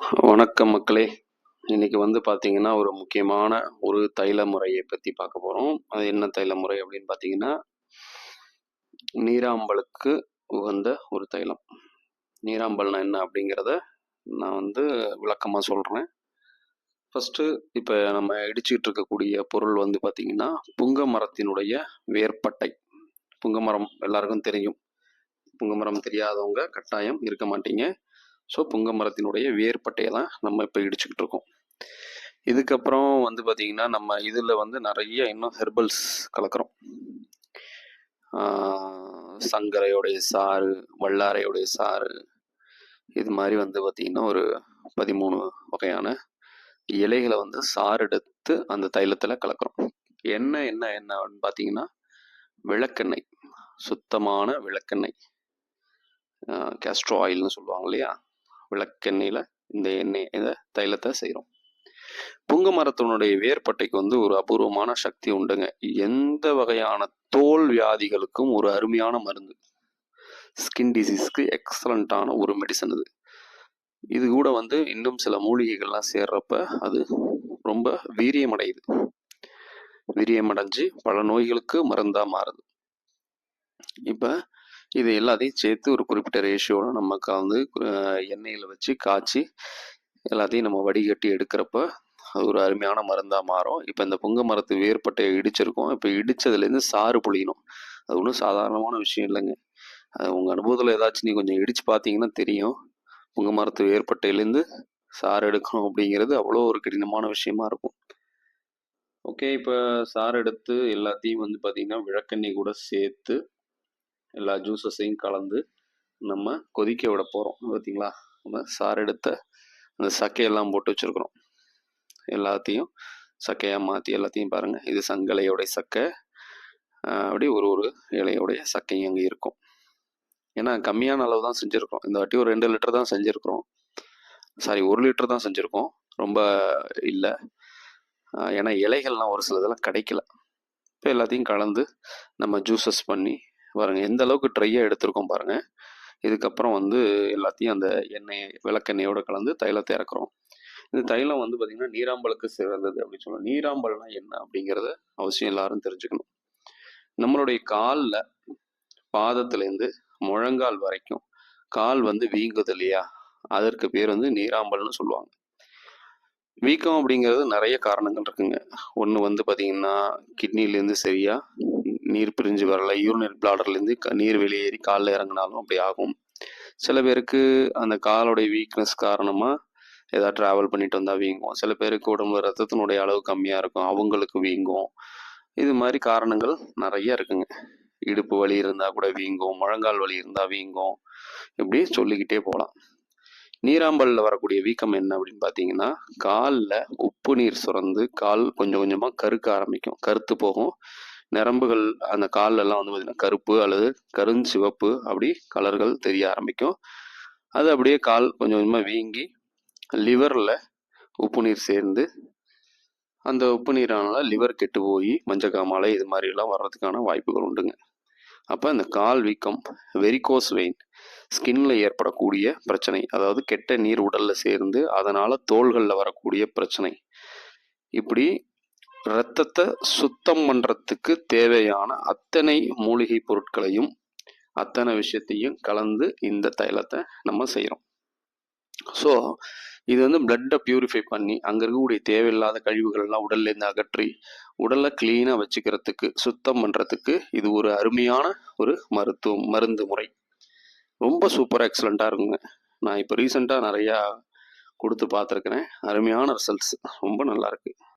வணக்கம் மக்களே. இன்னைக்கு பார்த்தீங்கன்னா, ஒரு முக்கியமான ஒரு தைல முறையை பத்தி பார்க்க போறோம். அது என்ன தைல முறை அப்படின்னு பார்த்தீங்கன்னா, நீராம்பலுக்கு உகந்த ஒரு தைலம். நீராம்பல்னா என்ன அப்படிங்கிறத நான் விளக்கமா சொல்றேன். ஃபர்ஸ்ட்டு இப்ப நம்ம இடிச்சுக்கிட்டு இருக்கக்கூடிய பொருள் பார்த்தீங்கன்னா, புங்க மரத்தினுடைய வேர்ப்பட்டை. புங்க மரம் எல்லாருக்கும் தெரியும். புங்க மரம் தெரியாதவங்க கட்டாயம் இருக்க மாட்டீங்க. ஸோ புங்க மரத்தினுடைய வேர்ப்பட்டையை தான் நம்ம இப்போ இடிச்சுக்கிட்டு இருக்கோம். இதுக்கப்புறம் பார்த்தீங்கன்னா, நம்ம இதில் நிறைய இன்னும் ஹெர்பல்ஸ் கலக்கிறோம். சங்கரையோடைய சாறு, வல்லாரையோடைய சாறு, இது மாதிரி பார்த்தீங்கன்னா ஒரு 13 வகையான இலைகளை சாறு எடுத்து அந்த தைலத்தில் கலக்கிறோம். எண்ணெய் என்ன அப்படின்னு பார்த்தீங்கன்னா, விளக்கெண்ணெய், சுத்தமான விளக்கெண்ணெய், கேஸ்ட்ரோ ஆயில்னு சொல்லுவாங்க இல்லையா, விளக்கெண்ணெயில் இந்த இதை தைலத்தை செய்கிறோம். புங்க மரத்தினுடைய வேர்ப்பட்டைக்கு ஒரு அபூர்வமான சக்தி உண்டுங்க. எந்த வகையான தோல் வியாதிகளுக்கும் ஒரு அருமையான மருந்து. ஸ்கின் டிசீஸ்க்கு எக்ஸலண்டான ஒரு மெடிசன் இது. இது கூட இன்னும் சில மூலிகைகள்லாம் சேர்றப்ப அது ரொம்ப வீரியமடையுது. வீரியமடைஞ்சு பல நோய்களுக்கு மருந்தா மாறுது. இப்ப இது எல்லாத்தையும் சேர்த்து ஒரு குறிப்பிட்ட ரேஷியோட நமக்கு எண்ணெயில வச்சு காய்ச்சி எல்லாத்தையும் நம்ம வடிகட்டி எடுக்கிறப்ப அது ஒரு அருமையான மருந்தாக மாறும். இப்போ இந்த புங்க மரத்து வேர்ப்பட்டையை இடிச்சிருக்கோம். இப்போ இடித்ததுலேருந்து சாறு புழியணும். அது ஒன்றும் சாதாரணமான விஷயம் இல்லைங்க. அது உங்கள் அனுபவத்தில் ஏதாச்சும் நீ கொஞ்சம் இடித்து பார்த்தீங்கன்னா தெரியும். புங்க மரத்து வேர்ப்பட்டையிலேருந்து சாறு எடுக்கணும் அப்படிங்கிறது அவ்வளோ ஒரு கடினமான விஷயமா இருக்கும். ஓகே, இப்போ சாறு எடுத்து எல்லாத்தையும் பார்த்தீங்கன்னா விளக்கெண்ணெய் கூட சேர்த்து எல்லா ஜூஸஸையும் கலந்து நம்ம கொதிக்க விட போகிறோம். பார்த்தீங்களா, நம்ம சாறு எடுத்த அந்த சக்கையெல்லாம் போட்டு வச்சுருக்குறோம். எல்லாத்தையும் சக்கையாக மாற்றி எல்லாத்தையும் பாருங்கள். இது சங்கலையோடைய சக்கை, அப்படி ஒரு ஒரு இலையோடைய சக்கையும் அங்கே இருக்கும். ஏன்னா கம்மியான அளவு தான் செஞ்சுருக்கோம். இந்த வாட்டி ஒரு 2 லிட்டர் தான் செஞ்சுருக்குறோம். சாரி, 1 லிட்டர் தான் செஞ்சுருக்கோம். ரொம்ப இல்லை, ஏன்னா இலைகள்லாம் ஒரு சில இதெல்லாம் கிடைக்கல. இப்போ எல்லாத்தையும் கலந்து நம்ம ஜூஸஸ் பண்ணி பாருங்கள் எந்த அளவுக்கு ட்ரையாக எடுத்திருக்கோம் பாருங்கள். இதுக்கப்புறம் எல்லாத்தையும் அந்த விளக்கெண்ணெயோடு கலந்து தைலத்தை இறக்குறோம். இந்த தைலம் பார்த்தீங்கன்னா நீராம்பலுக்கு சிறந்தது அப்படின்னு சொல்லுவோம். நீராம்பல்னா என்ன அப்படிங்கிறத அவசியம் எல்லாரும் தெரிஞ்சுக்கணும். நம்மளுடைய காலில் பாதத்துலேருந்து முழங்கால் வரைக்கும் கால் வீங்குது இல்லையா, அதற்கு பேர் நீராம்பல்னு சொல்லுவாங்க. வீக்கம் அப்படிங்கிறது நிறைய காரணங்கள் இருக்குங்க. ஒன்று பார்த்தீங்கன்னா கிட்னிலேருந்து சரியா நீர் பிரிஞ்சு வரல, யூரினரி பிளாடர்லேருந்து நீர் வெளியேறி காலில் இறங்கினாலும் அப்படி ஆகும். சில பேருக்கு அந்த காலோடைய வீக்னஸ் காரணமாக ஏதாவது ட்ராவல் பண்ணிட்டு வந்தால் வீங்கும். சில பேருக்கு உடம்புல ரத்தத்தினுடைய அளவு கம்மியாக இருக்கும், அவங்களுக்கு வீங்கும். இது மாதிரி காரணங்கள் நிறைய இருக்குங்க. இடுப்பு வலி இருந்தால் கூட வீங்கும், முழங்கால் வலி இருந்தால் வீங்கும், இப்படி சொல்லிக்கிட்டே போகலாம். நீராம்பலில் வரக்கூடிய வீக்கம் என்ன அப்படின்னு பார்த்தீங்கன்னா, காலில் உப்பு நீர் சுரந்து கால் கொஞ்சம் கொஞ்சமாக கருக்க ஆரம்பிக்கும், கருத்து போகும். நரம்புகள் அந்த கால்லெல்லாம் பார்த்தீங்கன்னா கருப்பு அல்லது கருஞ்சிவப்பு அப்படி கலர்கள் தெரிய ஆரம்பிக்கும். அது அப்படியே கால் கொஞ்சம் கொஞ்சமாக வீங்கி லிவரில் உப்பு நீர் சேர்ந்து அந்த உப்பு நீரானால லிவர் கெட்டு போய் மஞ்சக்காமாலை இது மாதிரிலாம் வர்றதுக்கான வாய்ப்புகள் உண்டுங்க. அப்போ இந்த கால் வீக்கம் வெரிகோஸ் வெயின், ஸ்கின்ல ஏற்படக்கூடிய பிரச்சனை, அதாவது கெட்ட நீர் உடல்ல சேர்ந்து அதனால தோள்களில் வரக்கூடிய பிரச்சனை, இப்படி இரத்தத்தை சுத்தம் பண்ணுறதுக்கு தேவையான அத்தனை மூலிகை பொருட்களையும் அத்தனை விஷயத்தையும் கலந்து இந்த தைலத்தை நம்ம செய்கிறோம். ஸோ இது பிளட்டை பியூரிஃபை பண்ணி அங்கே இருக்கக்கூடிய தேவையில்லாத கழிவுகள்லாம் உடல்லேருந்து அகற்றி உடலை கிளீனாக வச்சுக்கிறதுக்கு, சுத்தம் பண்ணுறதுக்கு இது ஒரு அருமையான ஒரு மருந்து முறை. ரொம்ப சூப்பராக எக்ஸலண்ட்டாக இருக்குங்க. நான் இப்போ ரீசெண்டாக நிறையா கொடுத்து பார்த்துருக்குறேன். அருமையான ரிசல்ட்ஸ், ரொம்ப நல்லாயிருக்கு.